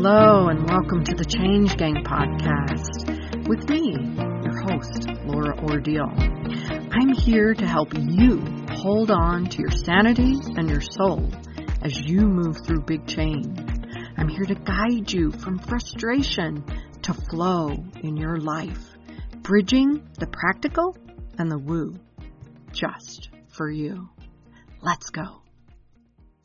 Hello and welcome to the Change Gang podcast with me, your host, Laura Ordile. I'm here to help you hold on to your sanity and your soul as you move through big change. I'm here to guide you from frustration to flow in your life, bridging the practical and the woo, just for you. Let's go.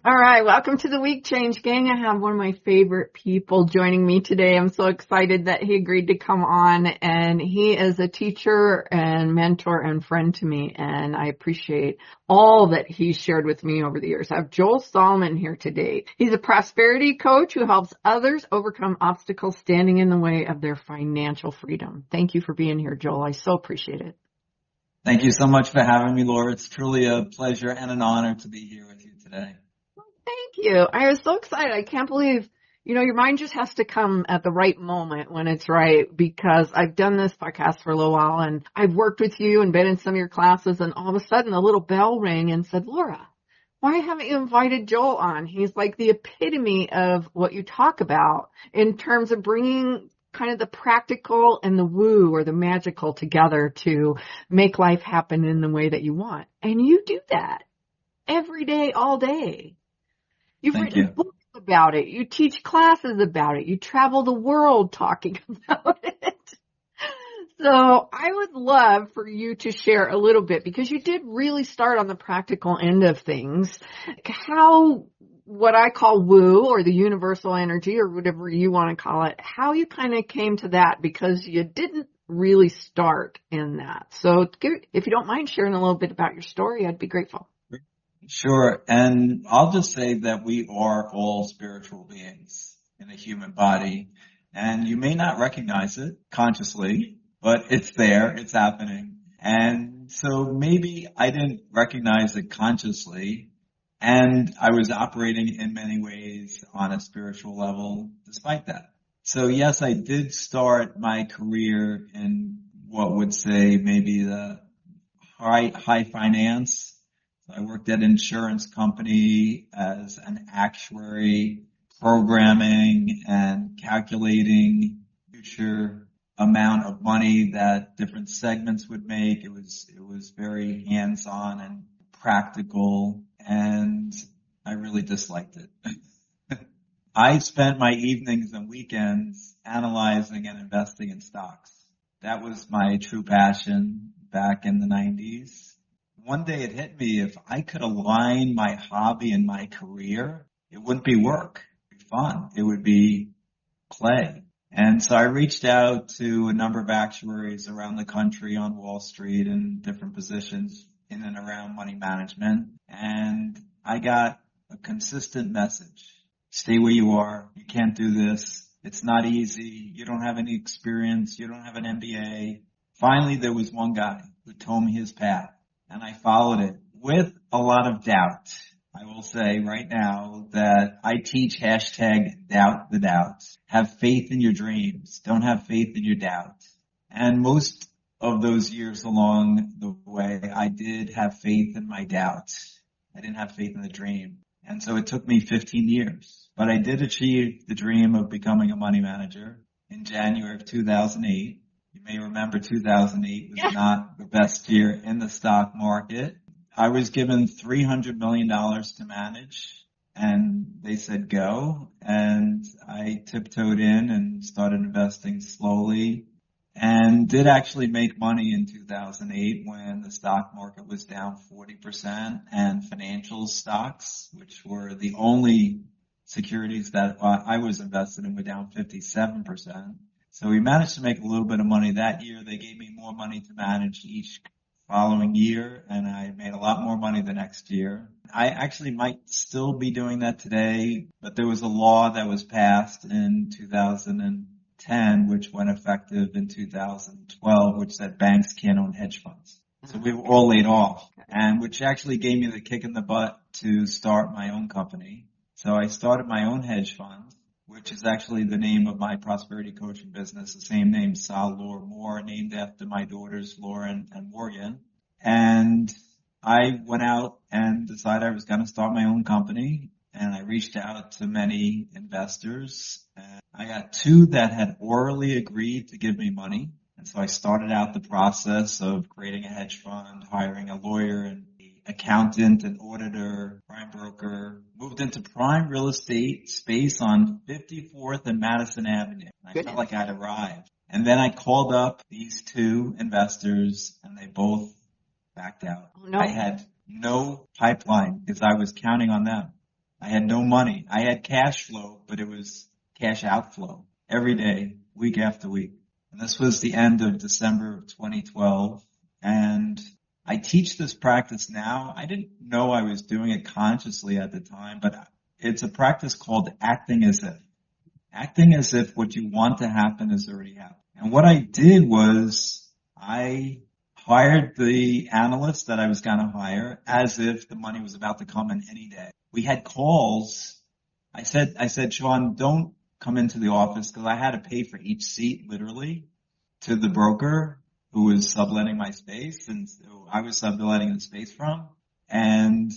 All right, welcome to the Week Change Gang. I have one of my favorite people joining me today. I'm so excited that he agreed to come on, and he is a teacher and mentor and friend to me, and I appreciate all that he's shared with me over the years. I have Joel Salomon here today. He's a prosperity coach who helps others overcome obstacles standing in the way of their financial freedom. Thank you for being here, Joel. I so appreciate it. Thank you so much for having me, Laura. It's truly a pleasure and an honor to be here with you today. Thank you. I was so excited. I can't believe, your mind just has to come at the right moment when it's right, because I've done this podcast for a little while and I've worked with you and been in some of your classes, and all of a sudden a little bell rang and said, Laura, why haven't you invited Joel on? He's like the epitome of what you talk about in terms of bringing kind of the practical and the woo or the magical together to make life happen in the way that you want. And you do that every day, all day. You've written books about it. You teach classes about it. You travel the world talking about it. So I would love for you to share a little bit, because you did really start on the practical end of things, how what I call woo or the universal energy or whatever you want to call it, how you kind of came to that, because you didn't really start in that. So if you don't mind sharing a little bit about your story, I'd be grateful. Sure. And I'll just say that we are all spiritual beings in a human body. And you may not recognize it consciously, but it's there. It's happening. And so maybe I didn't recognize it consciously. And I was operating in many ways on a spiritual level despite that. So yes, I did start my career in what would say maybe the high finance. I worked at an insurance company as an actuary, programming and calculating future amount of money that different segments would make. It was very hands-on and practical, and I really disliked it. I spent my evenings and weekends analyzing and investing in stocks. That was my true passion back in the 90s. One day it hit me, if I could align my hobby and my career, it wouldn't be work. It would be fun. It would be play. And so I reached out to a number of actuaries around the country on Wall Street in different positions in and around money management. And I got a consistent message. Stay where you are. You can't do this. It's not easy. You don't have any experience. You don't have an MBA. Finally, there was one guy who told me his path. And I followed it with a lot of doubt. I will say right now that I teach #doubt the doubt. Have faith in your dreams. Don't have faith in your doubt. And most of those years along the way, I did have faith in my doubt. I didn't have faith in the dream. And so it took me 15 years. But I did achieve the dream of becoming a money manager in January of 2008. You may remember 2008 was not the best year in the stock market. I was given $300 million to manage, and they said go. And I tiptoed in and started investing slowly, and did actually make money in 2008 when the stock market was down 40%, and financial stocks, which were the only securities that I was invested in, were down 57%. So we managed to make a little bit of money that year. They gave me more money to manage each following year, and I made a lot more money the next year. I actually might still be doing that today, but there was a law that was passed in 2010, which went effective in 2012, which said banks can't own hedge funds. So we were all laid off, and which actually gave me the kick in the butt to start my own company. So I started my own hedge fund, which is actually the name of my prosperity coaching business, the same name, Sal Laura Moore, named after my daughters, Lauren and Morgan. And I went out and decided I was going to start my own company, and I reached out to many investors. And I got two that had orally agreed to give me money. And so I started out the process of creating a hedge fund, hiring a lawyer and accountant, an auditor, prime broker, moved into prime real estate space on 54th and Madison Avenue. I felt like I'd arrived. And then I called up these two investors and they both backed out. Oh, no. I had no pipeline because I was counting on them. I had no money. I had cash flow, but it was cash outflow every day, week after week. And this was the end of December of 2012. And I teach this practice now. I didn't know I was doing it consciously at the time, but it's a practice called acting as if. Acting as if what you want to happen has already happened. And what I did was I hired the analyst that I was going to hire as if the money was about to come in any day. We had calls. I said, Sean, don't come into the office because I had to pay for each seat literally to the broker who was subletting my space and who I was subletting the space from. And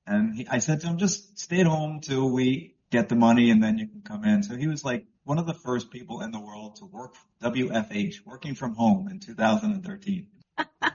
I said to him, just stay at home till we get the money and then you can come in. So he was like one of the first people in the world to work WFH, working from home in 2013.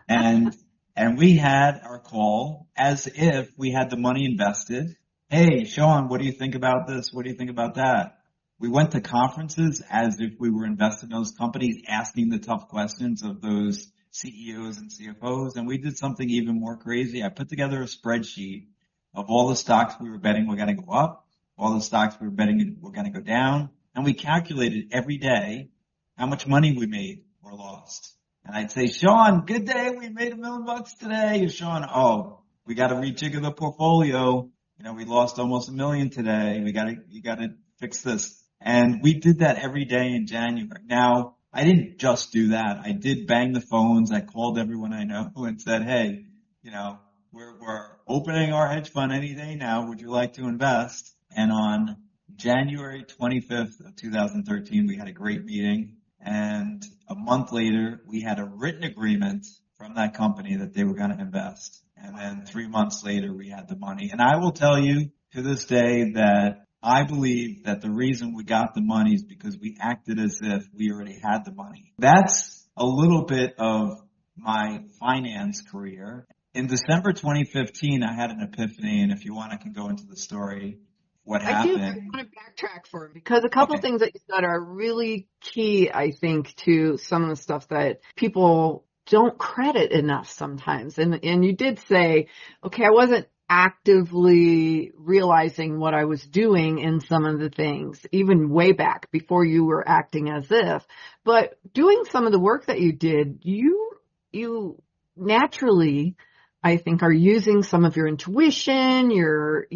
And we had our call as if we had the money invested. Hey, Sean, what do you think about this? What do you think about that? We went to conferences as if we were invested in those companies, asking the tough questions of those CEOs and CFOs. And we did something even more crazy. I put together a spreadsheet of all the stocks we were betting were going to go up, all the stocks we were betting were going to go down. And we calculated every day how much money we made or lost. And I'd say, Sean, good day. We made $1 million today. Sean, oh, we got to rejigger the portfolio. You know, we lost almost $1 million today. You got to fix this. And we did that every day in January. Now, I didn't just do that. I did bang the phones. I called everyone I know and said, hey, you know, we're opening our hedge fund any day now. Would you like to invest? And on January 25th of 2013, we had a great meeting. And a month later, we had a written agreement from that company that they were going to invest. And then 3 months later, we had the money. And I will tell you to this day that I believe that the reason we got the money is because we acted as if we already had the money. That's a little bit of my finance career. In December 2015, I had an epiphany. And if you want, I can go into the story. What happened? I do. I want to backtrack for him because a couple things that you said are really key, I think, to some of the stuff that people don't credit enough sometimes. And you did say, okay, I wasn't actively realizing what I was doing in some of the things, even way back before you were acting as if. But doing some of the work that you did, you naturally, I think, are using some of your intuition, your,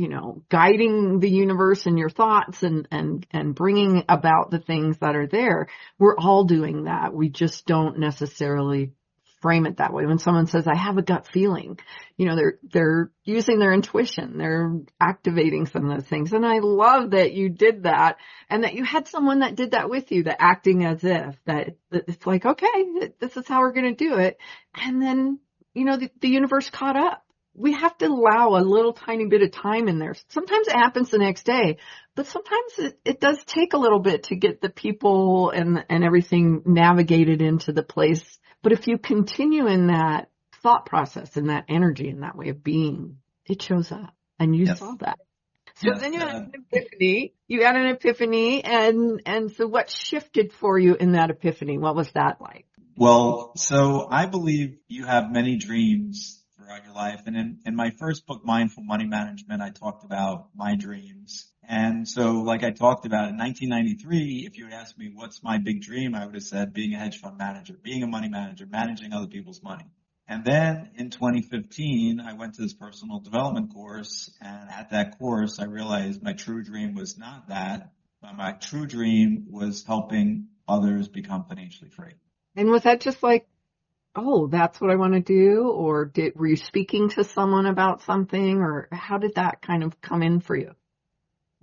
guiding the universe and your thoughts and bringing about the things that are there. We're all doing that. We just don't necessarily frame it that way. When someone says, I have a gut feeling, they're using their intuition. They're activating some of those things. And I love that you did that and that you had someone that did that with you, that acting as if that it's like, okay, this is how we're going to do it. And then the universe caught up. We have to allow a little tiny bit of time in there. Sometimes it happens the next day, but sometimes it does take a little bit to get the people and everything navigated into the place. But if you continue in that thought process and that energy and that way of being, it shows up. And you saw that. So then you had an epiphany. You had an epiphany. And so what shifted for you in that epiphany? What was that like? Well, so I believe you have many dreams throughout your life. And in my first book, Mindful Money Management, I talked about my dreams. And so like I talked about in 1993, if you had asked me what's my big dream, I would have said being a hedge fund manager, being a money manager, managing other people's money. And then in 2015, I went to this personal development course. And at that course, I realized my true dream was not that, but my true dream was helping others become financially free. And was that just like, oh, that's what I want to do? Or were you speaking to someone about something? Or how did that kind of come in for you?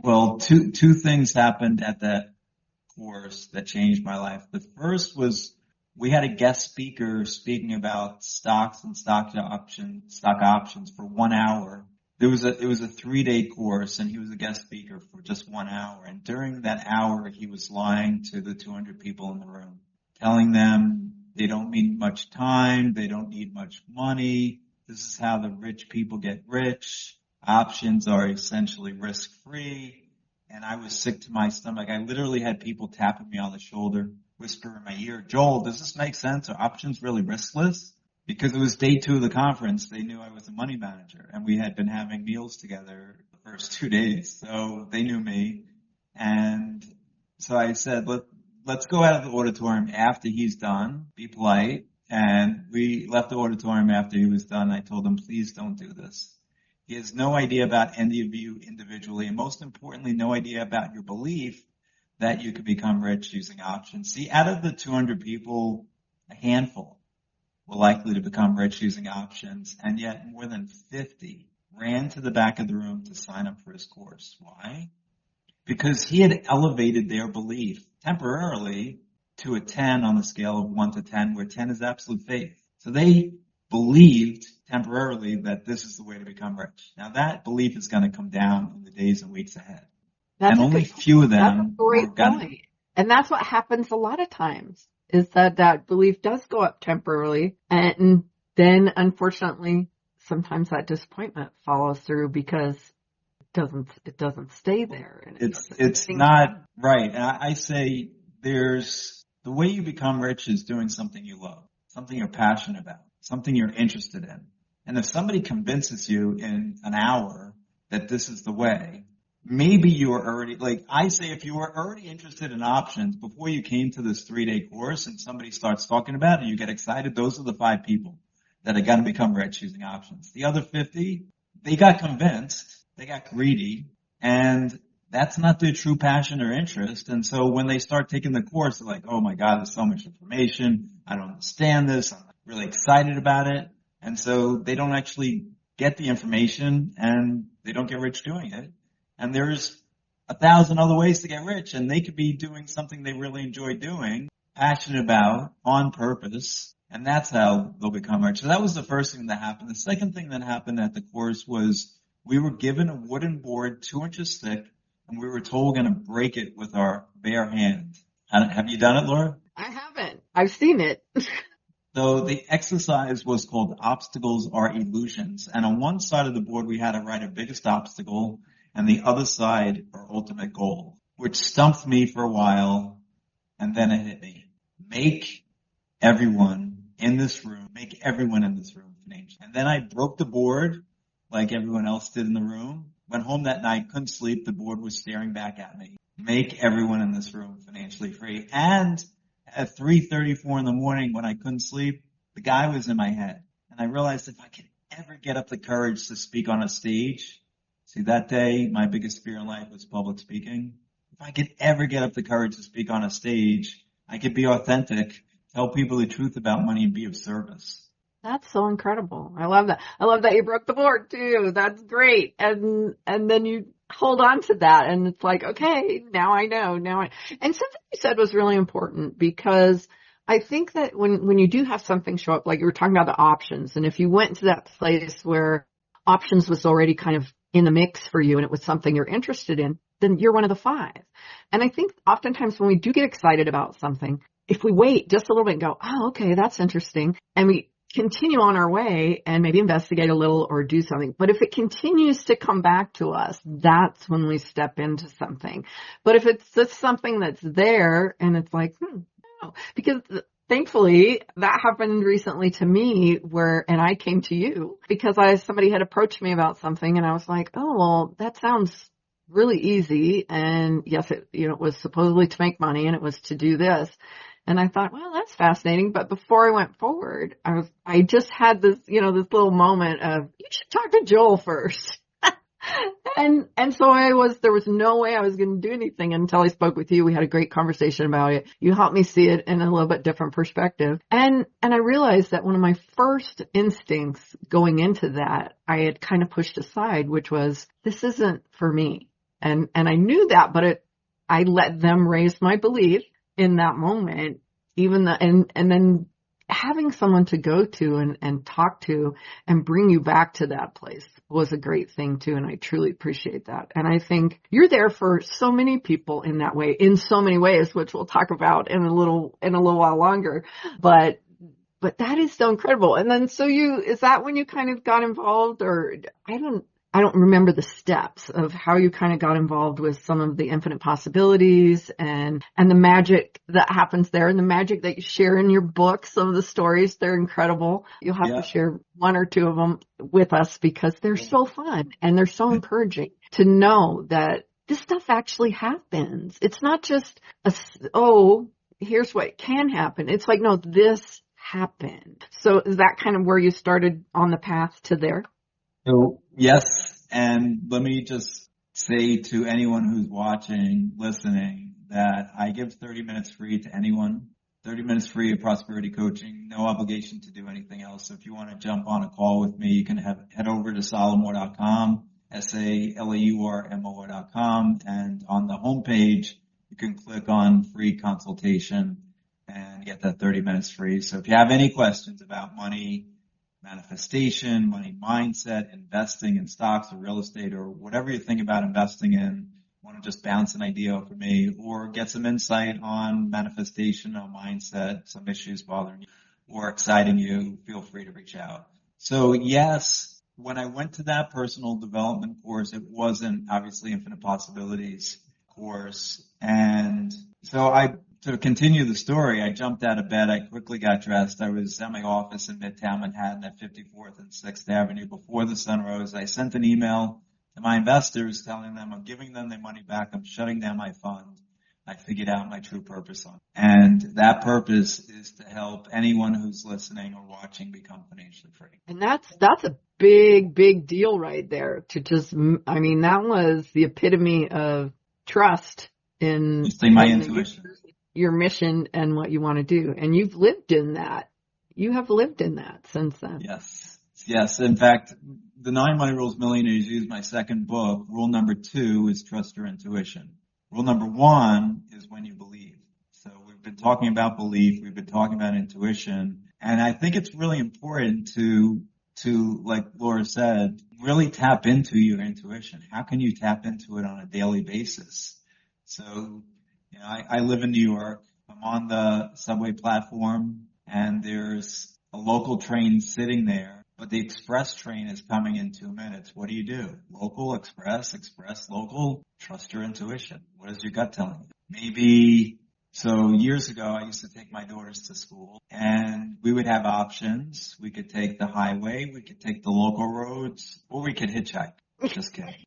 Well, two things happened at that course that changed my life. The first was we had a guest speaker speaking about stocks and stock options for 1 hour. it was a 3-day course, and he was a guest speaker for just 1 hour. And during that hour, he was lying to the 200 people in the room, telling them they don't need much time, they don't need much money. This is how the rich people get rich. Options are essentially risk-free. And I was sick to my stomach. I literally had people tapping me on the shoulder, whisper in my ear, Joel, does this make sense? Are options really riskless? Because it was day 2 of the conference, they knew I was a money manager, and we had been having meals together the first 2 days, so they knew me. And so I said, let's go out of the auditorium after he's done, be polite. And we left the auditorium after he was done. I told him, please don't do this. He has no idea about any of you individually, and most importantly, no idea about your belief that you could become rich using options. See, out of the 200 people, a handful were likely to become rich using options, and yet more than 50 ran to the back of the room to sign up for his course. Why? Because he had elevated their belief temporarily to a 10 on the scale of 1 to 10, where 10 is absolute faith. So they believed temporarily that this is the way to become rich. Now that belief is going to come down in the days and weeks ahead. That's and only few of them that's a great point. And that's what happens a lot of times, is that belief does go up temporarily, and then unfortunately sometimes that disappointment follows through because it doesn't stay there. And it's not right. And I say the way you become rich is doing something you love, something you're passionate about, something you're interested in. And if somebody convinces you in an hour that this is the way, maybe you are already, like I say, if you were already interested in options before you came to this 3-day course and somebody starts talking about it and you get excited, those are the 5 people that are going to become rich using options. The other 50, they got convinced, they got greedy, and that's not their true passion or interest. And so when they start taking the course, they're like, oh my God, there's so much information. I don't understand this. I'm really excited about it. And so they don't actually get the information and they don't get rich doing it. And there's 1,000 other ways to get rich, and they could be doing something they really enjoy doing, passionate about, on purpose, and that's how they'll become rich. So that was the first thing that happened. The second thing that happened at the course was we were given a wooden board 2 inches thick, and we were told we're going to break it with our bare hand. Have you done it, Laura? I haven't. I've seen it. So the exercise was called Obstacles Are Illusions. And on one side of the board, we had to write our biggest obstacle, and the other side, our ultimate goal, which stumped me for a while, and then it hit me. Make everyone in this room financial. And then I broke the board like everyone else did in the room. Went home that night, couldn't sleep. The board was staring back at me. Make everyone in this room financially free. And at 3:34 in the morning when I couldn't sleep, the guy was in my head. And I realized if I could ever get up the courage to speak on a stage, see, that day, my biggest fear in life was public speaking. If I could ever get up the courage to speak on a stage, I could be authentic, tell people the truth about money, and be of service. That's so incredible. I love that. I love that you broke the board too. That's great. And then you hold on to that, and it's like, okay, now I know. And something you said was really important, because I think that when you do have something show up, like you were talking about the options, and if you went to that place where options was already kind of in the mix for you and it was something you're interested in, then you're one of the 5. And I think oftentimes when we do get excited about something, if we wait just a little bit and go, oh, okay, that's interesting, and we continue on our way and maybe investigate a little or do something. But if it continues to come back to us, that's when we step into something. But if it's just something that's there and it's like, no, because thankfully that happened recently to me and I came to you because somebody had approached me about something and I was like, oh, well, that sounds really easy. And yes, it was supposedly to make money and it was to do this. And I thought, well, that's fascinating. But before I went forward, I just had this, this little moment of, you should talk to Joel first. and so there was no way I was going to do anything until I spoke with you. We had a great conversation about it. You helped me see it in a little bit different perspective. And I realized that one of my first instincts going into that, I had kind of pushed aside, which was, this isn't for me. And I knew that, but I let them raise my belief in that moment, and then having someone to go to and talk to and bring you back to that place was a great thing too. And I truly appreciate that. And I think you're there for so many people in that way, in so many ways, which we'll talk about in a little while longer. But that is so incredible. And then is that when you kind of got involved, or I don't remember the steps of how you kind of got involved with some of the infinite possibilities and the magic that happens there and the magic that you share in your book. Some of the stories, they're incredible. You'll have to share one or two of them with us because they're so fun and they're so encouraging to know that this stuff actually happens. It's not just here's what can happen. It's like, no, this happened. So is that kind of where you started on the path to there? So, yes, and let me just say to anyone who's watching, listening, that I give 30 minutes free to anyone, 30 minutes free of prosperity coaching, no obligation to do anything else. So if you want to jump on a call with me, you can head over to Salomon.com, SALAURMO.com, and on the homepage, you can click on free consultation and get that 30 minutes free. So if you have any questions about money, manifestation, money mindset, investing in stocks or real estate or whatever you think about investing in, want to just bounce an idea off of me or get some insight on manifestation or mindset, some issues bothering you or exciting you, feel free to reach out. So yes, when I went to that personal development course, it wasn't obviously Infinite Possibilities course. And so to continue the story, I jumped out of bed. I quickly got dressed. I was at my office in Midtown Manhattan at 54th and 6th Avenue before the sun rose. I sent an email to my investors telling them I'm giving them their money back. I'm shutting down my fund. I figured out my true purpose on it. And that purpose is to help anyone who's listening or watching become financially free. And that's a big, big deal right there to that was the epitome of trust in my intuition, your mission and what you want to do. And you've lived in that. You have lived in that since then. Yes. In fact, the 9 Money Rules Millionaires use my second book. Rule number 2 is trust your intuition. Rule number 1 is when you believe. So we've been talking about belief. We've been talking about intuition. And I think it's really important to, like Laura said, really tap into your intuition. How can you tap into it on a daily basis? So, I live in New York. I'm on the subway platform and there's a local train sitting there, but the express train is coming in 2 minutes. What do? Local, express, local. Trust your intuition. What is your gut telling you? So years ago, I used to take my daughters to school and we would have options. We could take the highway, we could take the local roads, or we could hitchhike. Just kidding.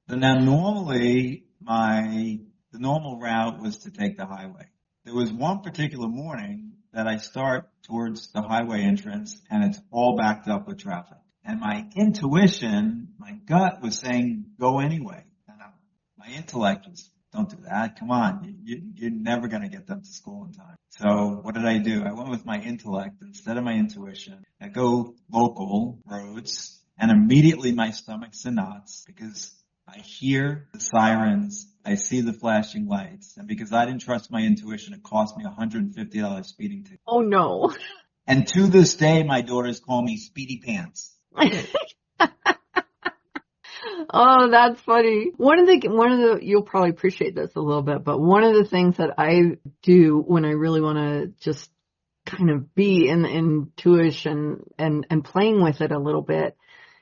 So now normally the normal route was to take the highway. There was one particular morning that I start towards the highway entrance and it's all backed up with traffic. And my intuition, my gut was saying, go anyway. And my intellect was, don't do that. Come on. You're never going to get them to school in time. So what did I do? I went with my intellect instead of my intuition. I go local roads and immediately my stomach's in knots because I hear the sirens. I see the flashing lights. And because I didn't trust my intuition, it cost me $150 speeding ticket. Oh, no. And to this day, my daughters call me Speedy Pants. Oh, that's funny. One of the, you'll probably appreciate this a little bit, but one of the things that I do when I really want to just kind of be in the intuition and playing with it a little bit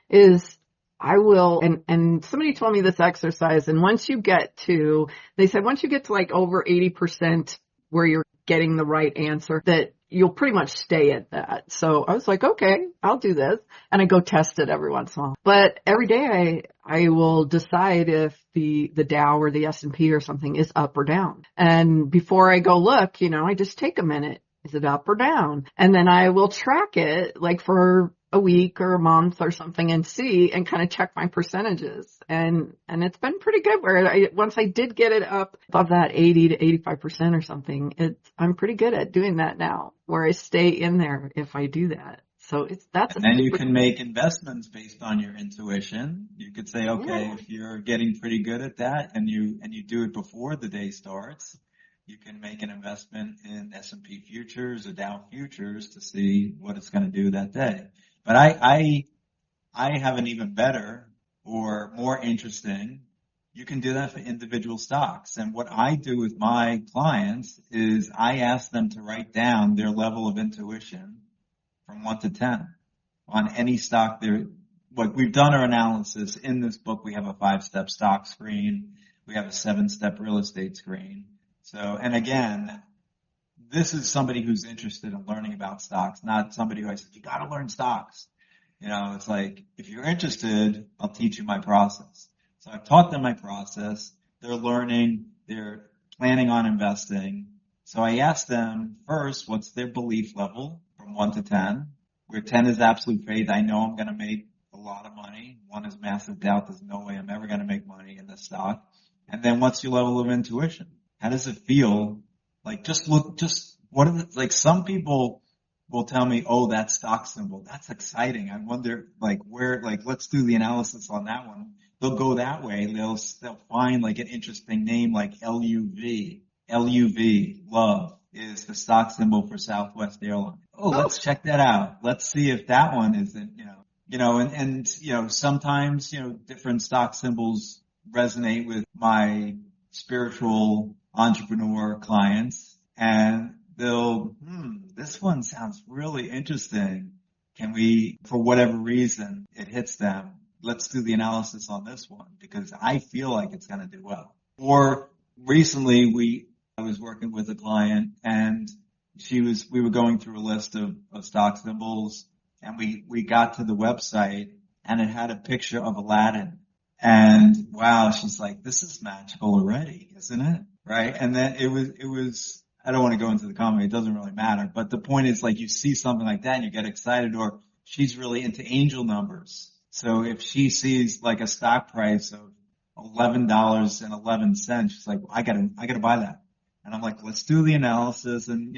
is I will, and somebody told me this exercise, and they said once you get to like over 80% where you're getting the right answer, that you'll pretty much stay at that. So I was like, okay, I'll do this. And I go test it every once in a while. But every day I will decide if the Dow or the S&P or something is up or down. And before I go look, I just take a minute. Is it up or down? And then I will track it like for a week or a month or something and see and kind of check my percentages. And it's been pretty good where once I did get it up above that 80 to 85% or something, I'm pretty good at doing that now where I stay in there if I do that. So and then you can make investments based on your intuition. You could say, okay, if you're getting pretty good at that and you do it before the day starts, You can make an investment in S&P futures or Dow futures to see what it's going to do that day. But I have an even better or more interesting. You can do that for individual stocks. And what I do with my clients is I ask them to write down their level of intuition from 1 to 10 on any stock. Like we've done our analysis in this book. We have a 5-step stock screen. We have a 7-step real estate screen. So, and again, this is somebody who's interested in learning about stocks, not somebody who I said, you got to learn stocks. It's like, if you're interested, I'll teach you my process. So I've taught them my process. They're learning. They're planning on investing. So I asked them first, what's their belief level from 1 to 10, where 10 is absolute faith. I know I'm going to make a lot of money. 1 is massive doubt. There's no way I'm ever going to make money in this stock. And then what's your level of intuition? How does it feel? Like like some people will tell me, oh, that stock symbol, that's exciting. I wonder let's do the analysis on that one. They'll go that way. They'll find like an interesting name like LUV. LUV, love, is the stock symbol for Southwest Airlines. Oh, let's check that out. Let's see if that one isn't, sometimes, different stock symbols resonate with my spiritual entrepreneur clients, and they'll, this one sounds really interesting. Can we, for whatever reason, it hits them. Let's do the analysis on this one because I feel like it's going to do well. Or recently I was working with a client and we were going through a list of stock symbols, and we got to the website and it had a picture of Aladdin. And wow, she's like, this is magical already, isn't it? Right? And then it was, I don't want to go into the comment, it doesn't really matter. But the point is, like, you see something like that and you get excited, or she's really into angel numbers. So if she sees like a stock price of $11.11, she's like, I gotta buy that. And I'm like, let's do the analysis and,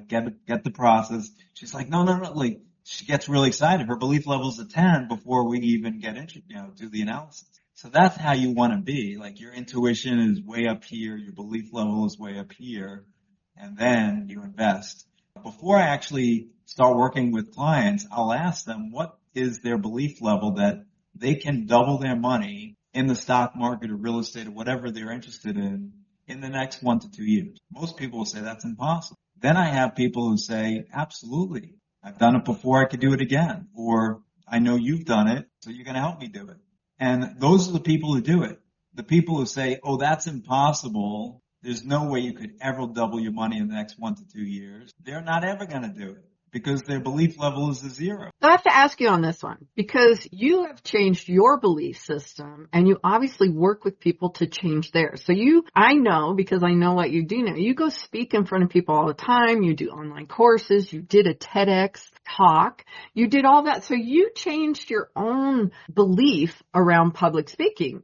get the process. She's like, no. Like, she gets really excited. Her belief level's a 10 before we even get into, do the analysis. So that's how you want to be. Like, your intuition is way up here. Your belief level is way up here. And then you invest. Before I actually start working with clients, I'll ask them what is their belief level that they can double their money in the stock market or real estate or whatever they're interested in the next 1 to 2 years. Most people will say that's impossible. Then I have people who say, absolutely. I've done it before, I could do it again. Or I know you've done it, so you're going to help me do it. And those are the people who do it. The people who say, oh, that's impossible. There's no way you could ever double your money in the next 1 to 2 years. They're not ever going to do it because their belief level is a 0. I have to ask you on this one because you have changed your belief system and you obviously work with people to change theirs. So I know because I know what you do now. You go speak in front of people all the time. You do online courses. You did a TEDx talk. You did all that. So you changed your own belief around public speaking.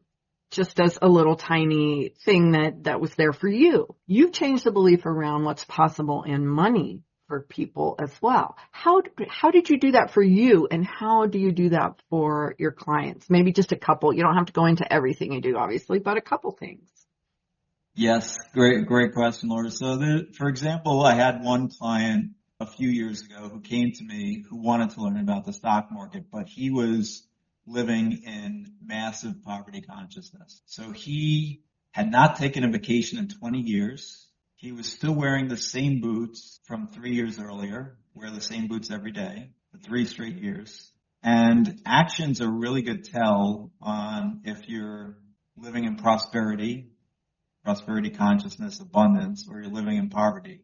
Just as a little tiny thing that was there for you. You've changed the belief around what's possible in money for people as well. How did you do that for you, and how do you do that for your clients? Maybe just a couple. You don't have to go into everything you do, obviously, but a couple things. Yes, great question, Laura. So for example, I had one client a few years ago who came to me who wanted to learn about the stock market, but he was living in massive poverty consciousness. So he had not taken a vacation in 20 years. He was still wearing the same boots from 3 years earlier, wear the same boots every day for 3 straight years. And actions are a really good tell on if you're living in prosperity consciousness, abundance, or you're living in poverty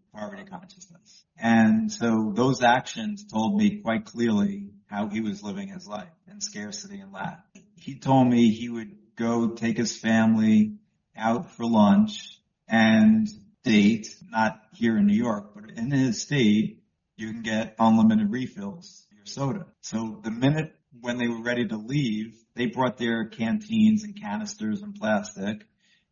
consciousness. And so those actions told me quite clearly how he was living his life in scarcity and lack. He told me he would go take his family out for lunch and date, not here in New York, but in his state, you can get unlimited refills for your soda. So the minute when they were ready to leave, they brought their canteens and canisters and plastic.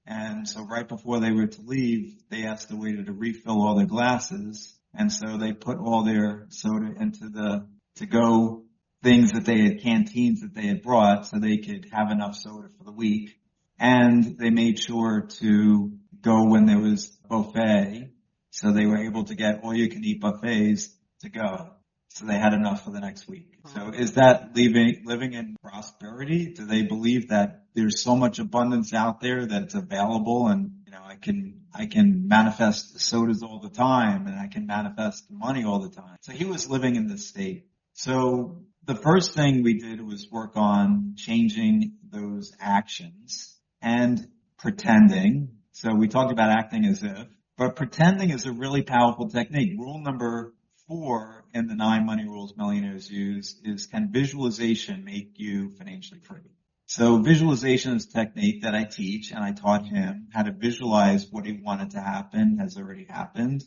And so right before they were to leave, they asked the waiter to refill all their glasses. And so they put all their soda into the to-go things that they had, canteens that they had brought so they could have enough soda for the week. And they made sure to go when there was buffet. So they were able to get all you can eat buffets to go. So they had enough for the next week. So is that living in prosperity? Do they believe that there's so much abundance out there that's available, and I can manifest sodas all the time, and I can manifest money all the time? So he was living in this state. So the first thing we did was work on changing those actions and pretending. So we talked about acting as if, but pretending is a really powerful technique. Rule number 4 in the 9 money rules millionaires use is, can visualization make you financially free? So visualization is a technique that I teach, and I taught him how to visualize what he wanted to happen has already happened.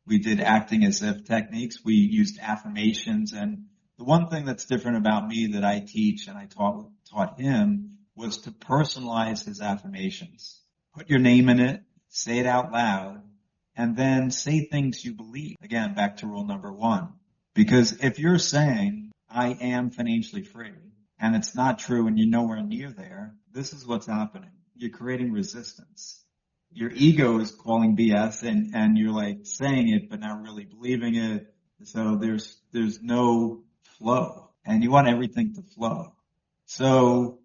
We did acting as if techniques. We used affirmations, and the one thing that's different about me that I teach and I taught him was to personalize his affirmations. Put your name in it, say it out loud, and then say things you believe. Again, back to rule number 1. Because if you're saying, I am financially free, and it's not true and you're nowhere near there, this is what's happening. You're creating resistance. Your ego is calling BS, and you're like saying it but not really believing it. So there's no flow, and you want everything to flow. So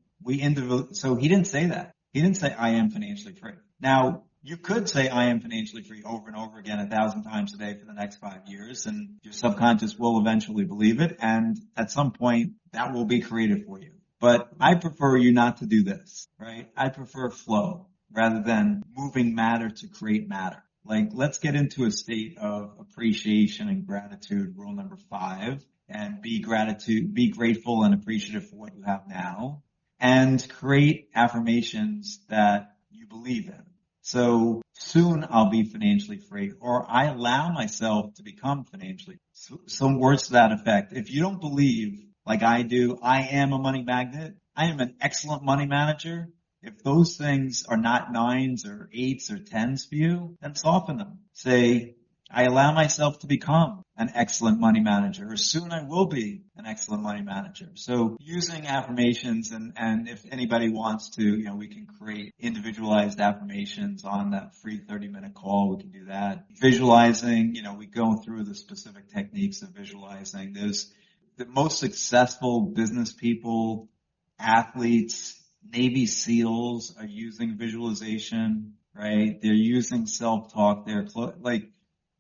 so he didn't say that. He didn't say, I am financially free. Now, you could say, I am financially free over and over again 1,000 times a day for the next 5 years, and your subconscious will eventually believe it, and at some point, that will be created for you. But I prefer you not to do this, right? I prefer flow rather than moving matter to create matter. Like, let's get into a state of appreciation and gratitude, rule number 5, and be grateful and appreciative for what you have now, and create affirmations that you believe in. So soon I'll be financially free, or I allow myself to become financially free. Some words to that effect. If you don't believe, like I do, I am a money magnet, I am an excellent money manager. If those things are not 9s or 8s or 10s for you, then soften them. Say, I allow myself to become an excellent money manager, or soon I will be an excellent money manager. So using affirmations, and if anybody wants to, we can create individualized affirmations on that free 30-minute call. We can do that. Visualizing, we go through the specific techniques of visualizing. There's the most successful business people, athletes, Navy SEALs are using visualization, right? They're using self-talk.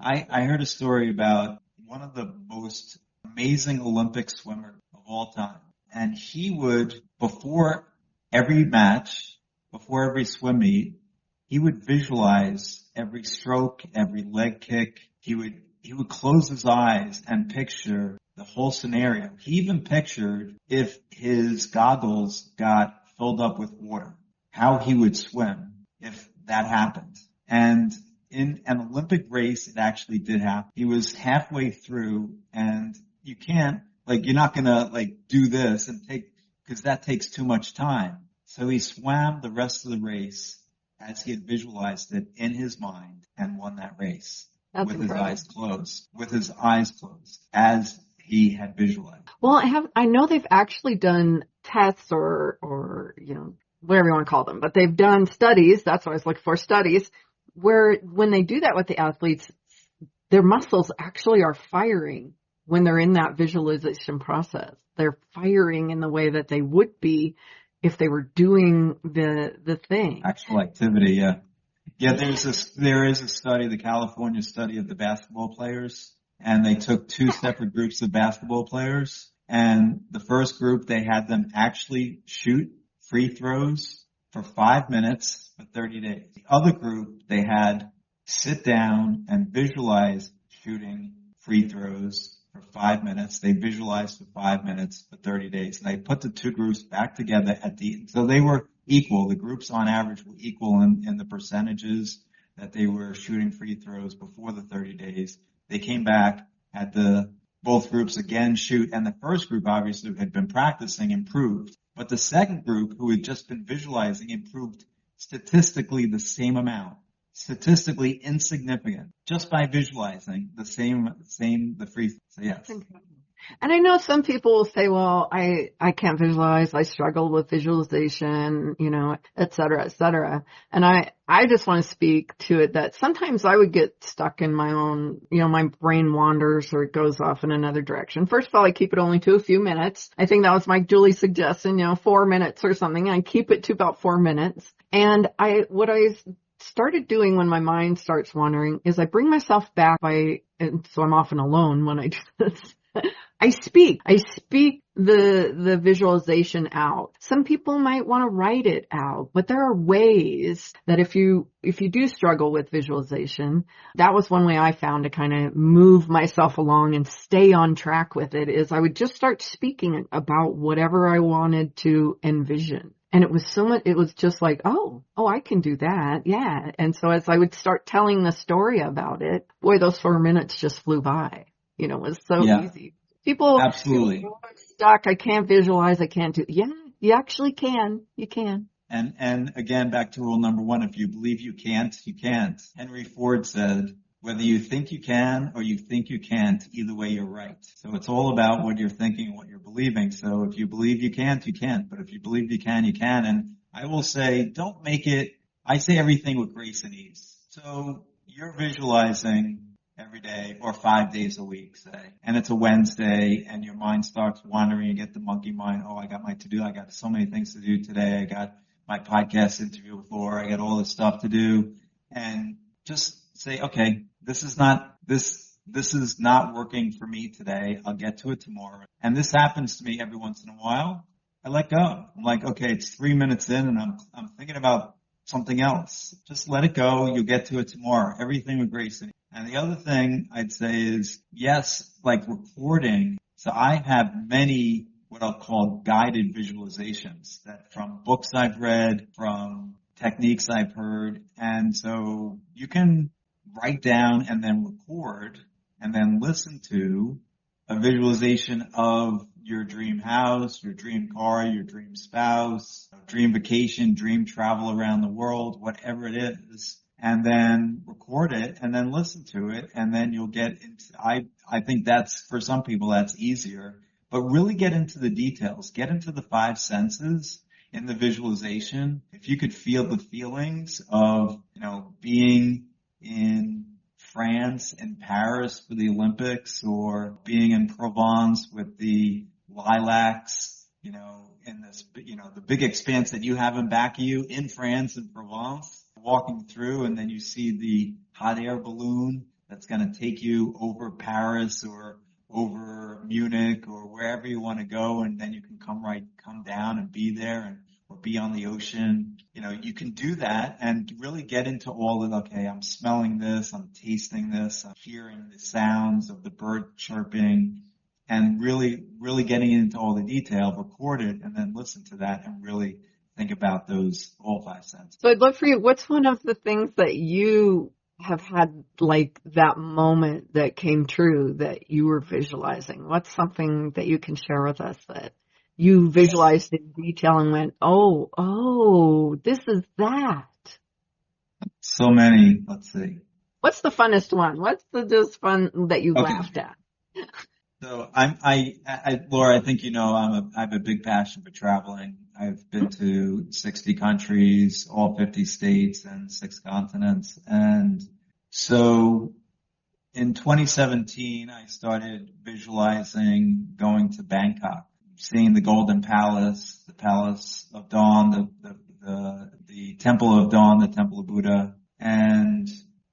I heard a story about one of the most amazing Olympic swimmers of all time. And he would, before every match, before every swim meet, he would visualize every stroke, every leg kick. He would close his eyes and picture the whole scenario. He even pictured if his goggles got filled up with water, how he would swim if that happened. And in an Olympic race, it actually did happen. He was halfway through, and you're not gonna do this because that takes too much time. So he swam the rest of the race as he had visualized it in his mind and won that race. That's with incredible. With his eyes closed, as he had visualized. Well, I know they've actually done tests or whatever you want to call them, but they've done studies. That's what I was looking for, studies, where when they do that with the athletes, their muscles actually are firing when they're in that visualization process. They're firing in the way that they would be if they were doing the thing. Actual activity, yeah. Yeah, there is a study, the California study of the basketball players, and they took 2 separate groups of basketball players, and the first group, they had them actually shoot free throws for 5 minutes for 30 days. The other group, they had sit down and visualize shooting free throws for 5 minutes. They visualized for 5 minutes for 30 days. And they put the 2 groups back together so they were equal. The groups on average were equal in the percentages that they were shooting free throws before the 30 days. They came back, had both groups again shoot, and the first group obviously who had been practicing improved. But the second group, who had just been visualizing, improved statistically the same amount. Statistically insignificant, just by visualizing the free. So yes. And I know some people will say, well, I can't visualize. I struggle with visualization, et cetera, et cetera. And I just want to speak to it that sometimes I would get stuck in my own, my brain wanders or it goes off in another direction. First of all, I keep it only to a few minutes. I think that was Mike Julie's suggestion, 4 minutes or something. I keep it to about 4 minutes. And what I started doing when my mind starts wandering is I bring myself back and so I'm often alone when I do this. I speak the visualization out. Some people might want to write it out, but there are ways that if you do struggle with visualization, that was one way I found to kind of move myself along and stay on track with it is I would just start speaking about whatever I wanted to envision. And it was just like, oh, I can do that. Yeah. And so as I would start telling the story about it, boy, those 4 minutes just flew by. It was so easy. People, Absolutely. I'm stuck. I can't visualize. I can't do. Yeah, you actually can. You can. And again, back to rule number 1, if you believe you can't, you can't. Henry Ford said, whether you think you can or you think you can't, either way you're right. So it's all about what you're thinking and what you're believing. So if you believe you can't, you can't. But if you believe you can, you can. And I will say, don't make it, I say everything with grace and ease. So you're visualizing every day or 5 days a week, say, and it's a Wednesday and your mind starts wandering, you get the monkey mind. Oh, I got my to-do. I got so many things to do today. I got my podcast interview before. I got all this stuff to do. And just say, okay, this is not working for me today. I'll get to it tomorrow. And this happens to me every once in a while. I let go. I'm like, okay, it's 3 minutes in and I'm thinking about something else. Just let it go. You'll get to it tomorrow. Everything with grace. And the other thing I'd say is, yes, like recording. So I have many what I'll call guided visualizations that from books I've read, from techniques I've heard. And so you can write down and then record and then listen to a visualization of your dream house, your dream car, your dream spouse, dream vacation, dream travel around the world, whatever it is, and then record it and then listen to it. And then you'll get into, I think that's, for some people, that's easier, but really get into the details, get into the 5 senses in the visualization. If you could feel the feelings of, being in France and Paris for the Olympics, or being in Provence with the lilacs, in this, the big expanse that you have in back of you in France and Provence, walking through, and then you see the hot air balloon that's going to take you over Paris or over Munich or wherever you want to go, and then you can come down and be there or be on the ocean. You can do that and really get into all of, okay, I'm smelling this, I'm tasting this, I'm hearing the sounds of the bird chirping, and really, really getting into all the detail, record it, and then listen to that and really think about those all 5 senses. So I'd love for you, what's one of the things that you have had, like that moment that came true that you were visualizing? What's something that you can share with us that you visualized in detail and went, oh, this is that? So many. Let's see. What's the funnest one? What's the just fun that you laughed at? So Laura, I think I have a big passion for traveling. I've been to 60 countries, all 50 states and 6 continents. And so in 2017, I started visualizing going to Bangkok, seeing the Golden Palace, the Palace of Dawn, the Temple of Dawn, the Temple of Buddha. And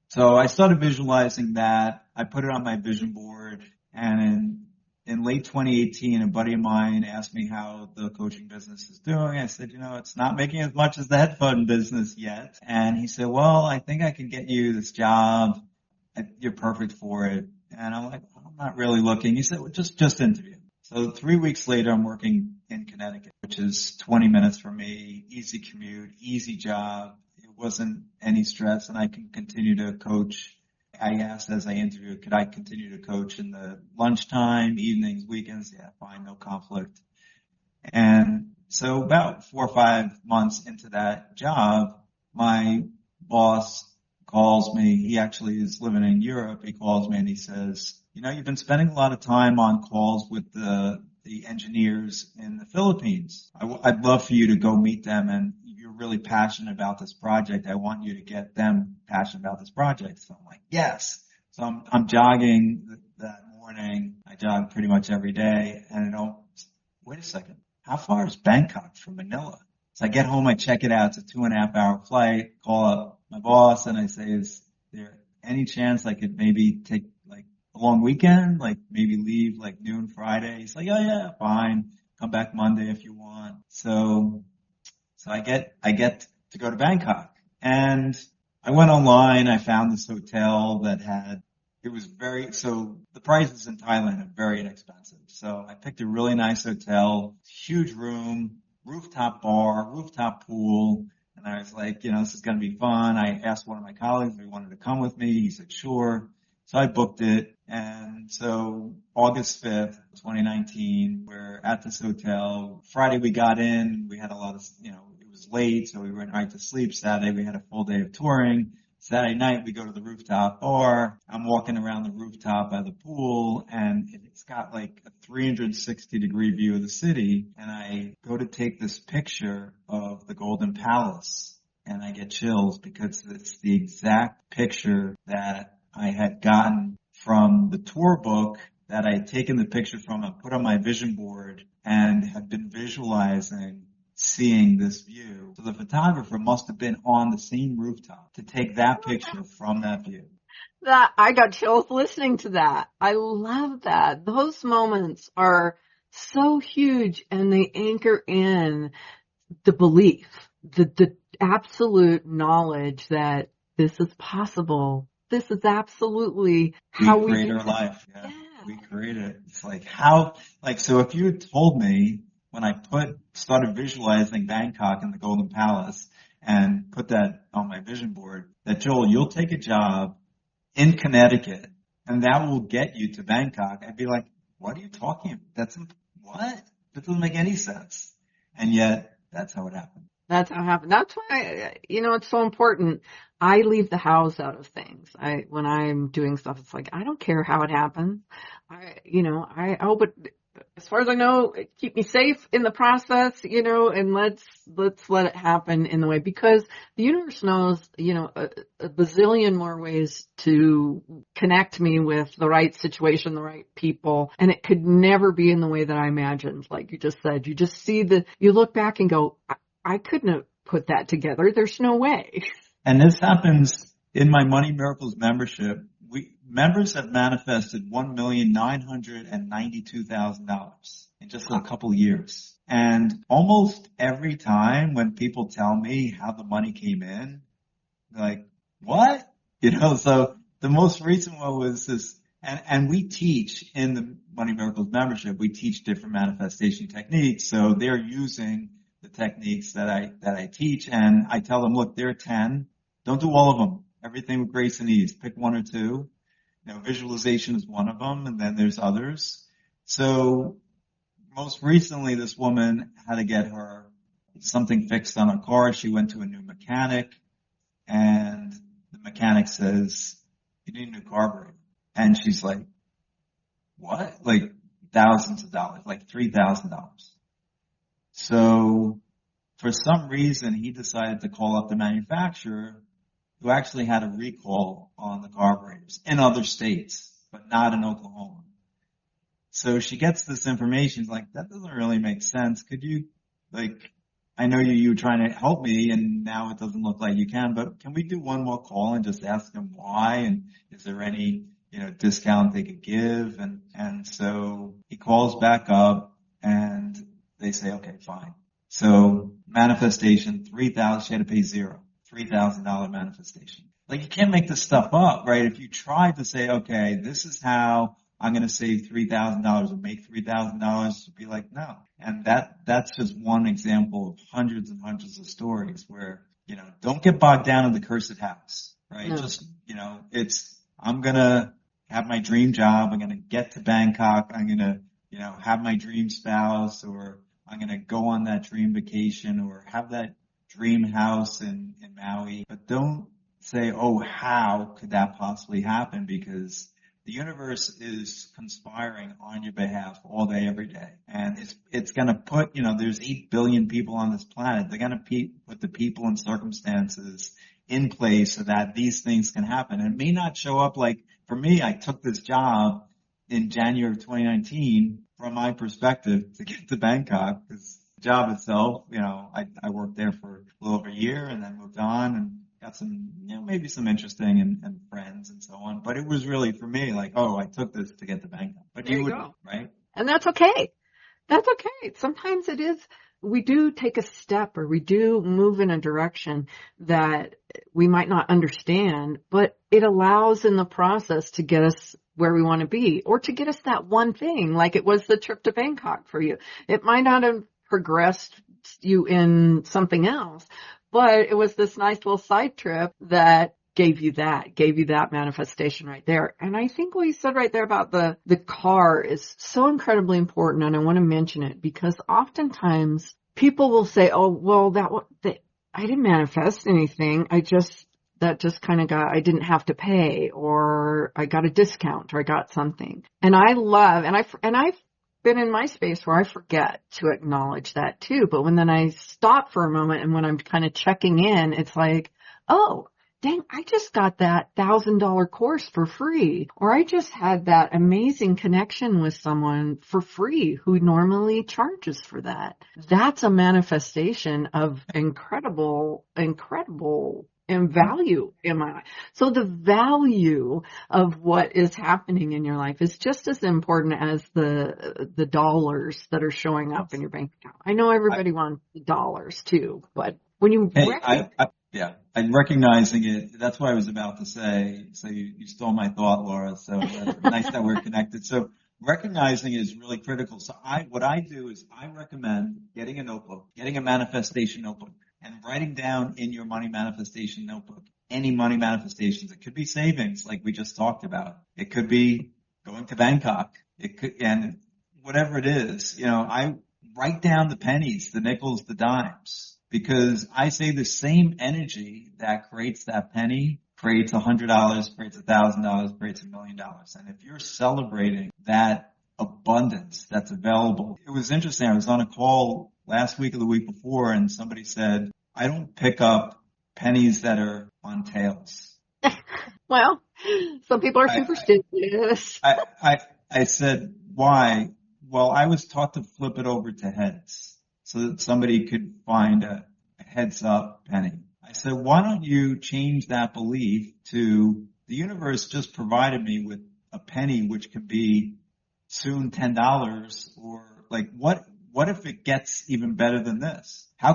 so I started visualizing that. I put it on my vision board, and in late 2018, a buddy of mine asked me how the coaching business is doing. I said, it's not making as much as the headphone business yet. And he said, well, I think I can get you this job. You're perfect for it. And I'm like, I'm not really looking. He said, well, just interview. So 3 weeks later, I'm working in Connecticut, which is 20 minutes from me, easy commute, easy job. It wasn't any stress, and I can continue to coach. I asked as I interviewed, could I continue to coach in the lunchtime, evenings, weekends? Yeah, fine, no conflict. And so about 4 or 5 months into that job, my boss calls me. He actually is living in Europe. He calls me and he says, you've been spending a lot of time on calls with the engineers in the Philippines. I'd love for you to go meet them, and you're really passionate about this project. I want you to get them passionate about this project. So I'm like, yes. So I'm jogging that morning. I jog pretty much every day, and wait a second. How far is Bangkok from Manila? So I get home, I check it out. It's a 2.5-hour flight. Call up my boss, and I say, is there any chance I could maybe take like a long weekend, like maybe leave like noon Friday? He's like, oh yeah, fine. Come back Monday if you want. So I get to go to Bangkok, and I went online. I found this hotel so the prices in Thailand are very inexpensive. So I picked a really nice hotel, huge room, rooftop bar, rooftop pool. And I was like, this is going to be fun. I asked one of my colleagues if he wanted to come with me. He said, sure. So I booked it. And so August 5th, 2019, we're at this hotel. Friday we got in. We had a lot of, it was late, so we went right to sleep. Saturday we had a full day of touring. Saturday night we go to the rooftop bar. I'm walking around the rooftop by the pool, and it's got like a 360-degree view of the city. And I go to take this picture of the Golden Palace, and I get chills because it's the exact picture that I had gotten from the tour book that I had taken the picture from and put on my vision board and had been visualizing seeing this view. So the photographer must have been on the same rooftop to take that picture from that view. That I got chills listening to that. I love that. Those moments are so huge, and they anchor in the belief, the absolute knowledge that this is possible. This is absolutely how we create our life. Yeah. We create it. It's like so if you had told me when I started visualizing Bangkok and the Golden Palace and put that on my vision board, that Joel, you'll take a job in Connecticut and that will get you to Bangkok, I'd be like, what are you talking about? What? That doesn't make any sense. And yet, that's how it happened. That's how it happened. That's why, it's so important. I leave the house out of things. When I'm doing stuff, it's like, I don't care how it happens. I hope it, as far as I know, keep me safe in the process, and let's let it happen in the way, because the universe knows, a bazillion more ways to connect me with the right situation, the right people. And it could never be in the way that I imagined. Like you just said, you just you look back and go, I couldn't have put that together. There's no way. And this happens in my Money Miracles membership. Members have manifested $1,992,000 in just a couple years. And almost every time when people tell me how the money came in, they're like, what? So the most recent one was this, and we teach in the Money Miracles membership, we teach different manifestation techniques. So they're using the techniques that I teach, and I tell them, look, there are 10. Don't do all of them. Everything with grace and ease. Pick one or two. Visualization is one of them, and then there's others. So most recently, this woman had to get something fixed on her car. She went to a new mechanic, and the mechanic says, you need a new carburetor. And she's like, what? Like thousands of dollars, like $3,000. So for some reason, he decided to call up the manufacturer, who actually had a recall on the carburetors in other states, but not in Oklahoma. So she gets this information. She's like, that doesn't really make sense. Could you, I know you were trying to help me, and now it doesn't look like you can, but can we do one more call and just ask them why? And is there any, discount they could give? And so he calls back up, and they say, okay, fine. So manifestation, $3,000, she had to pay zero. $3,000 manifestation. You can't make this stuff up, right? If you try to say, okay, this is how I'm going to save $3,000 or make $3,000, you'd be like, no. And that's just one example of hundreds and hundreds of stories where, don't get bogged down in the cursed house, right? No. Just, I'm going to have my dream job. I'm going to get to Bangkok. I'm going to, have my dream spouse, or I'm going to go on that dream vacation, or have that dream house in Maui. But don't say, oh, how could that possibly happen? Because The universe is conspiring on your behalf all day, every day. And it's going to put, there's 8 billion people on this planet. They're going to put the people and circumstances in place so that these things can happen. And it may not show up like, for me, I took this job in January of 2019 from my perspective to get to Bangkok, because the job itself, I worked there for a little over a year and then moved on and got some, maybe some interesting and friends and so on. But it was really for me like, oh, I took this to get to Bangkok. But There you you would, go. right? And that's okay. That's okay. Sometimes it is, we do take a step or we do move in a direction that we might not understand, but it allows in the process to get us where we want to be, or to get us that one thing, like it was the trip to Bangkok for you. It might not have progressed you in something else, but it was this nice little side trip that gave you that manifestation right there. And I think what you said right there about the car is so incredibly important. And I want to mention it because oftentimes people will say, oh, well, I didn't manifest anything. I just didn't have to pay, or I got a discount, or I got something. And I've been in my space where I forget to acknowledge that too. But then I stop for a moment and when I'm kind of checking in, it's like, oh, dang, I just got that $1,000 course for free, or I just had that amazing connection with someone for free who normally charges for that. That's a manifestation of incredible and value in my life. So the value of what is happening in your life is just as important as the dollars that are showing up in your bank account. I know everybody wants the dollars too, but when you I'm recognizing it. That's what I was about to say. So you stole my thought, Laura. So that's nice that we're connected. So recognizing is really critical. So what I do is I recommend getting a notebook, getting a manifestation notebook, and writing down in your money manifestation notebook any money manifestations. It could be savings, like we just talked about. It could be going to Bangkok. And whatever it is, I write down the pennies, the nickels, the dimes, because I say the same energy that creates that penny creates $100, creates $1,000, creates $1 million. And if you're celebrating that abundance that's available, it was interesting. I was on a call last week or the week before, and somebody said, I don't pick up pennies that are on tails. Well, some people are superstitious. I said, why? Well, I was taught to flip it over to heads so that somebody could find a heads up penny. I said, why don't you change that belief to the universe just provided me with a penny which could be soon $10, or like what if it gets even better than this? How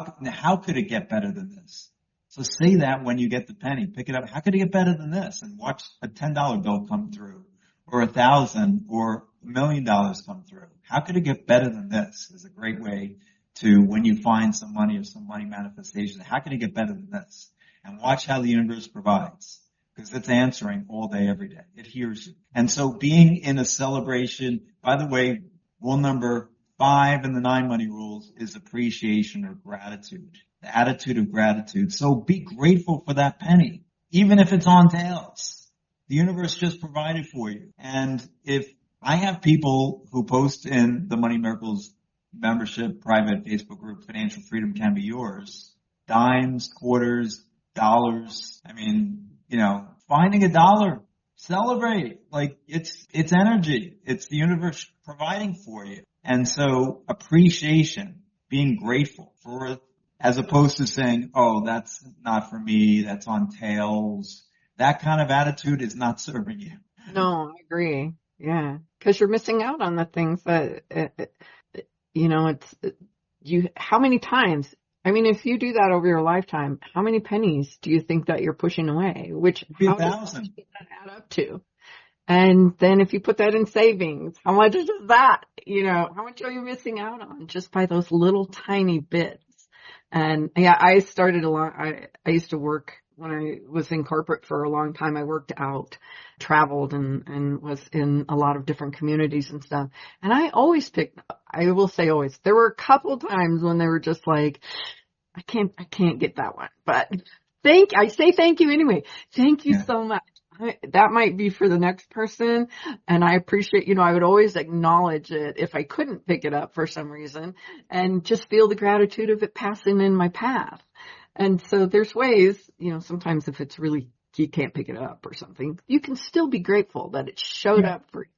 could it get better than this? So say that when you get the penny, pick it up. How could it get better than this? And watch a $10 bill come through, or 1,000, or $1 million come through. How could it get better than this? Is a great way to, when you find some money or some money manifestation, how can it get better than this? And watch how the universe provides, because it's answering all day, every day. It hears you. And so being in a celebration, by the way, rule number 5 in the 9 money rules is appreciation or gratitude, the attitude of gratitude. So be grateful for that penny, even if it's on tails. The universe just provided for you. And if I have people who post in the Money Miracles membership private Facebook group, Financial Freedom Can Be Yours, dimes, quarters, dollars. I mean, finding a dollar, celebrate. Like it's energy. It's the universe providing for you. And so appreciation, being grateful for it, as opposed to saying, oh, that's not for me, that's on tails. That kind of attitude is not serving you. No, I agree. Yeah. Because you're missing out on the things that, how many times, I mean, if you do that over your lifetime, how many pennies do you think that you're pushing away? How does that add up to? And then if you put that in savings, how much is that? How much are you missing out on just by those little tiny bits? And yeah, I used to work when I was in corporate for a long time. I worked out, traveled and was in a lot of different communities and stuff. And I will say always, there were a couple times when they were just like, I can't get that one, but I say thank you anyway. Thank you so much. that might be for the next person. And I appreciate, I would always acknowledge it if I couldn't pick it up for some reason and just feel the gratitude of it passing in my path. And so there's ways, sometimes if it's really, you can't pick it up or something, you can still be grateful that it showed up for you.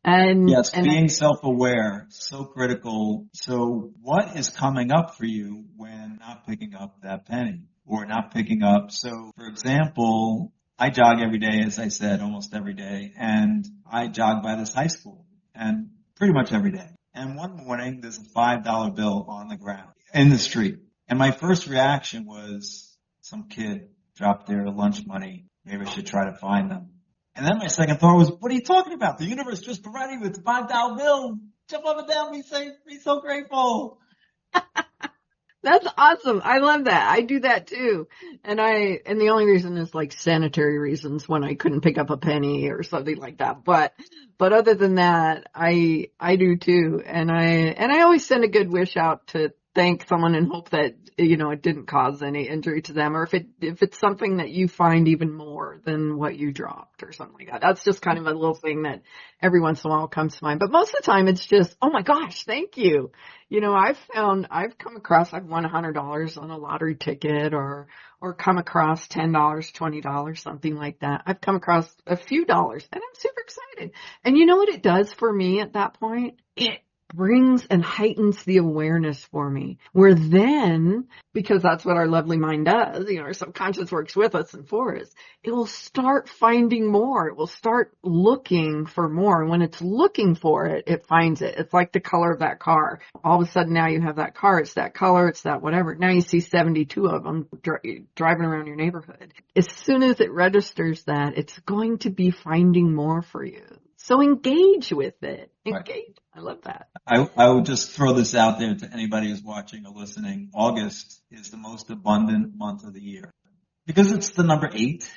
Yes, being self-aware, so critical. So what is coming up for you when not picking up that penny or not picking up? So for example, I jog every day, as I said, almost every day, and I jog by this high school and pretty much every day. And one morning there's a $5 bill on the ground in the street. And my first reaction was some kid dropped their lunch money. Maybe I should try to find them. And then my second thought was, what are you talking about? The universe just provided you with a $5 bill. Jump up and down, be so grateful. That's awesome. I love that. I do that too. And the only reason is like sanitary reasons when I couldn't pick up a penny or something like that. But other than that, I do too. And I always send a good wish out to thank someone and hope that, it didn't cause any injury to them, or if it's something that you find even more than what you dropped or something like that. That's just kind of a little thing that every once in a while comes to mind. But most of the time it's just, oh my gosh, thank you. I've won $100 on a lottery ticket or come across $10, $20, something like that. I've come across a few dollars and I'm super excited. And you know what it does for me at that point? It brings and heightens the awareness for me, where then, because that's what our lovely mind does, our subconscious works with us and for us, it will start finding more. It will start looking for more. And when it's looking for it, it finds it. It's like the color of that car. All of a sudden now you have that car. It's that color. It's that whatever. Now you see 72 of them driving around your neighborhood. As soon as it registers that, it's going to be finding more for you. So engage with it. Engage. Right. I love that. I would just throw this out there to anybody who's watching or listening. August is the most abundant month of the year because it's the number 8.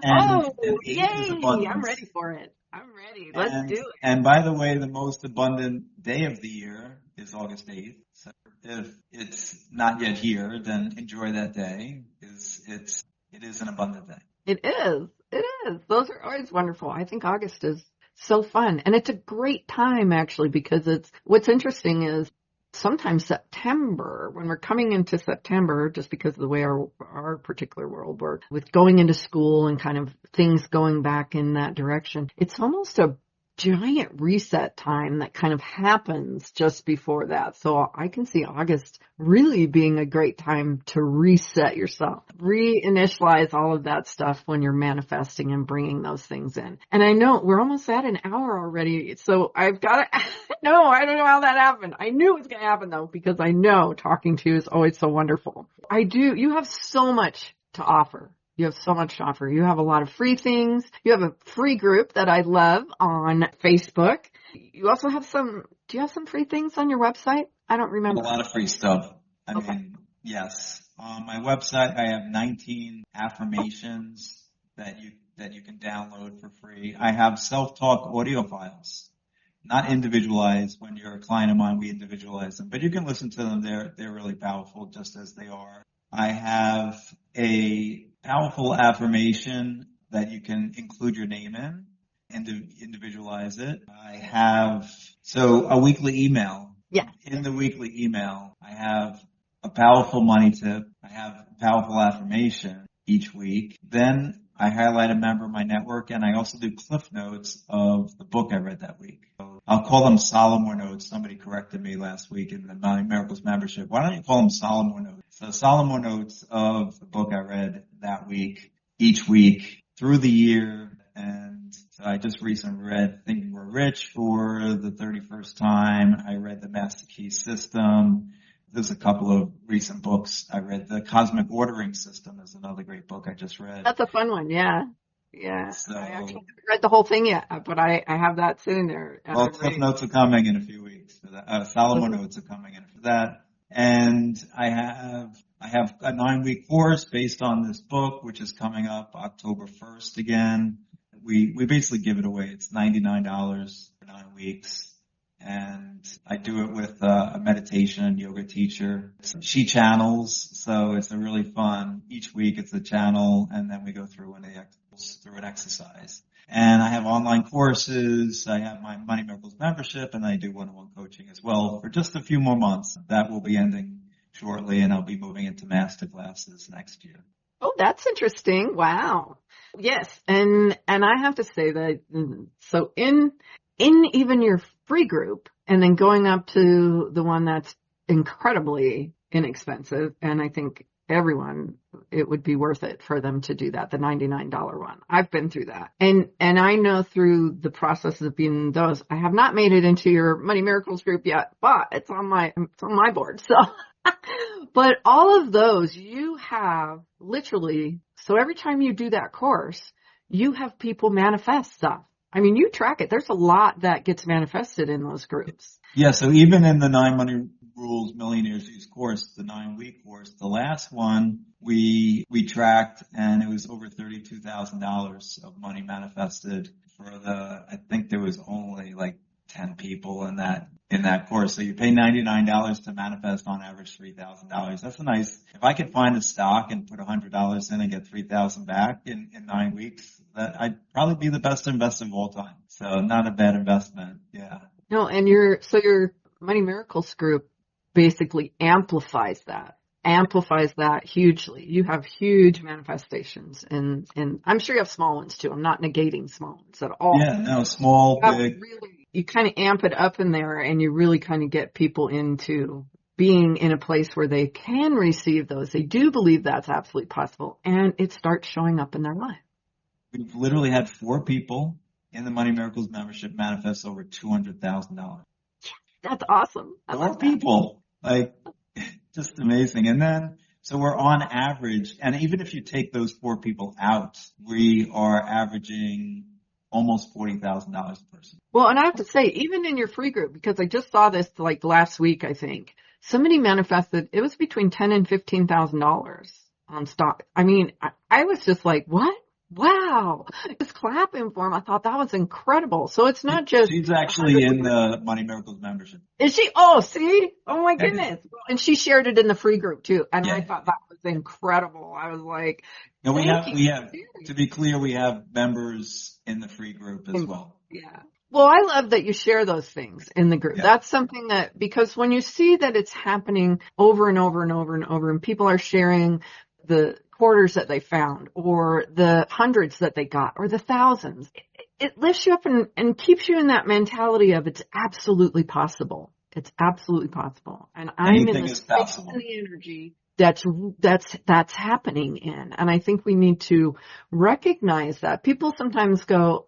And yay! I'm ready for it. I'm ready. Let's do it. And by the way, the most abundant day of the year is August 8th. So if it's not yet here, then enjoy that day. It is an abundant day. It is. It is. Those are always wonderful. I think August is so fun. And it's a great time, actually, because what's interesting is sometimes September, when we're coming into September, just because of the way our particular world works, with going into school and kind of things going back in that direction, it's almost a giant reset time that kind of happens just before that. So I can see August really being a great time to reset yourself, reinitialize all of that stuff when you're manifesting and bringing those things in. And I know we're almost at an hour already. So I've got to, no, I don't know how that happened. I knew it was going to happen though, because I know talking to you is always so wonderful. You have so much to offer. You have so much to offer. You have a lot of free things. You have a free group that I love on Facebook. You also have do you have some free things on your website? I don't remember. A lot of free stuff. I mean, yes. On my website, I have 19 affirmations that you can download for free. I have self-talk audio files, not individualized. When you're a client of mine, we individualize them, but you can listen to them. They're really powerful just as they are. I have a powerful affirmation that you can include your name in and individualize it. I have a weekly email. Yeah. In the weekly email, I have a powerful money tip. I have a powerful affirmation each week. Then I highlight a member of my network, and I also do cliff notes of the book I read that week. So I'll call them Salomon notes. Somebody corrected me last week in the Miracles membership. Why don't you call them Salomon notes? So Salomon notes of the book I read that week, each week through the year. And so I just recently read Think and Grow Rich for the 31st time. I read The Master Key System. There's a couple of recent books I read. The Cosmic Ordering System is another great book I just read. That's a fun one, yeah. Yeah. So, I actually haven't read the whole thing yet, but I have that sitting there. Well, Cliff Notes are coming in a few weeks for that. Salomon Notes are coming in for that. And I have a 9-week course based on this book, which is coming up October 1st again. We basically give it away. It's $99 for 9 weeks. And I do it with a meditation and yoga teacher. She channels, so it's a really fun. Each week it's a channel, and then we go through an exercise. And I have online courses. I have my Money Miracles membership, and I do one-on-one coaching as well for just a few more months. That will be ending shortly, and I'll be moving into master classes next year. Oh, that's interesting. Wow. Yes. And I have to say that, so in even your free group and then going up to the one that's incredibly inexpensive, and I think it would be worth it for them to do that, the $99 one. I've been through that. And I know through the process of being in those, I have not made it into your Money Miracles group yet, but it's on my board. So, but all of those you have literally, so every time you do that course, you have people manifest stuff. I mean, you track it. There's a lot that gets manifested in those groups. Yeah, so even in the 9 Money Rules Millionaires Use course, the 9-week course, the last one we tracked, and it was over $32,000 of money manifested I think there was only like 10 people in that course. So you pay $99 to manifest on average $3,000. That's if I could find a stock and put $100 in and get $3,000 back in 9 weeks, that I'd probably be the best investor of all time. So not a bad investment. Yeah. No, and your Money Miracles group basically amplifies that hugely. You have huge manifestations, and I'm sure you have small ones too. I'm not negating small ones at all. Yeah, no, small, big. You kind of amp it up in there, and you really kind of get people into being in a place where they can receive those. They do believe that's absolutely possible, and it starts showing up in their life. We've literally had 4 people in the Money Miracles membership manifest over $200,000. That's awesome. 4 people. Like, just amazing. And then, so we're on average, and even if you take those 4 people out, we are averaging almost $40,000 a person. Well, and I have to say, even in your free group, because I just saw this like last week, I think, somebody manifested, it was between $10,000 and $15,000 on stock. I mean, I was just like, what? Wow. Just clapping for him. I thought that was incredible. So it's not just. She's actually in the Money Miracles membership. Is she? Oh, see? Oh my goodness. And she shared it in the free group too. And yeah. I thought that was incredible. I was like, no, we have, to be clear, we have members in the free group as well. Yeah. Well, I love that you share those things in the group. Yeah. That's something that, because when you see that it's happening over and over and over and over, and people are sharing the quarters that they found, or the hundreds that they got, or the thousands, it lifts you up and keeps you in that mentality of it's absolutely possible. It's absolutely possible. And I'm in the space and the energy that's happening in. And I think we need to recognize that. People sometimes go,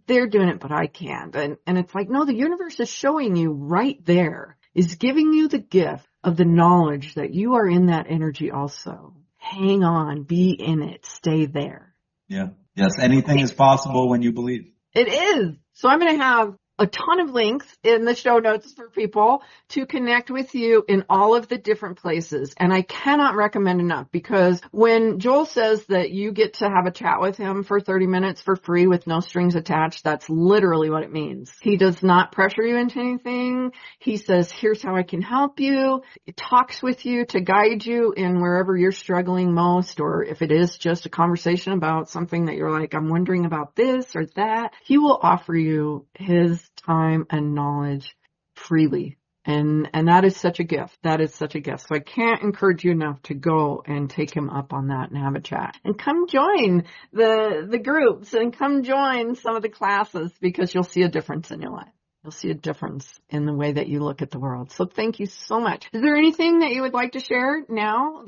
they're doing it, but I can't. And it's like, no, the universe is showing you right there, is giving you the gift of the knowledge that you are in that energy also. Hang on, be in it, stay there. Yeah. Yes, anything is possible when you believe. It is. So I'm going to have a ton of links in the show notes for people to connect with you in all of the different places. And I cannot recommend enough, because when Joel says that you get to have a chat with him for 30 minutes for free with no strings attached, that's literally what it means. He does not pressure you into anything. He says, here's how I can help you. He talks with you to guide you in wherever you're struggling most, or if it is just a conversation about something that you're like, I'm wondering about this or that. He will offer you his time and knowledge freely. And that is such a gift. That is such a gift. So I can't encourage you enough to go and take him up on that and have a chat. And come join the groups and come join some of the classes, because you'll see a difference in your life. You'll see a difference in the way that you look at the world. So thank you so much. Is there anything that you would like to share now?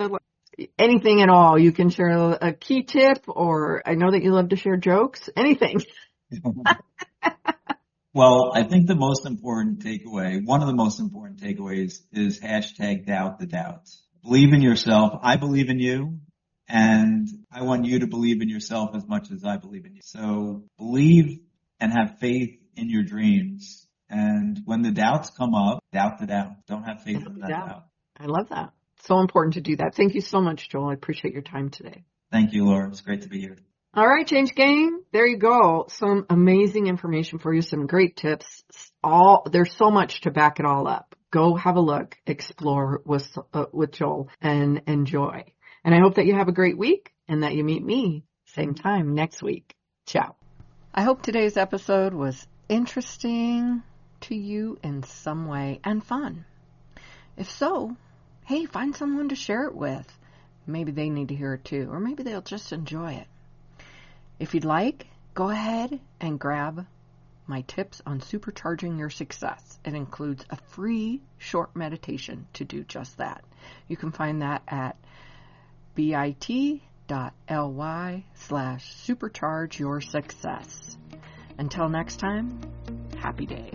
Anything at all? You can share a key tip, or I know that you love to share jokes. Anything. Well, I think the most important takeaway, one of the most important takeaways, is hashtag doubt the doubts. Believe in yourself. I believe in you, and I want you to believe in yourself as much as I believe in you. So believe and have faith in your dreams. And when the doubts come up, doubt the doubt. Don't have faith in that doubt. I love that. So important to do that. Thank you so much, Joel. I appreciate your time today. Thank you, Laura. It's great to be here. All right, Change Gang. There you go. Some amazing information for you. Some great tips. There's so much to back it all up. Go have a look, explore with Joel, and enjoy. And I hope that you have a great week and that you meet me same time next week. Ciao. I hope today's episode was interesting to you in some way and fun. If so, hey, find someone to share it with. Maybe they need to hear it too, or maybe they'll just enjoy it. If you'd like, go ahead and grab my tips on supercharging your success. It includes a free short meditation to do just that. You can find that at bit.ly/supercharge your success. Until next time, happy day.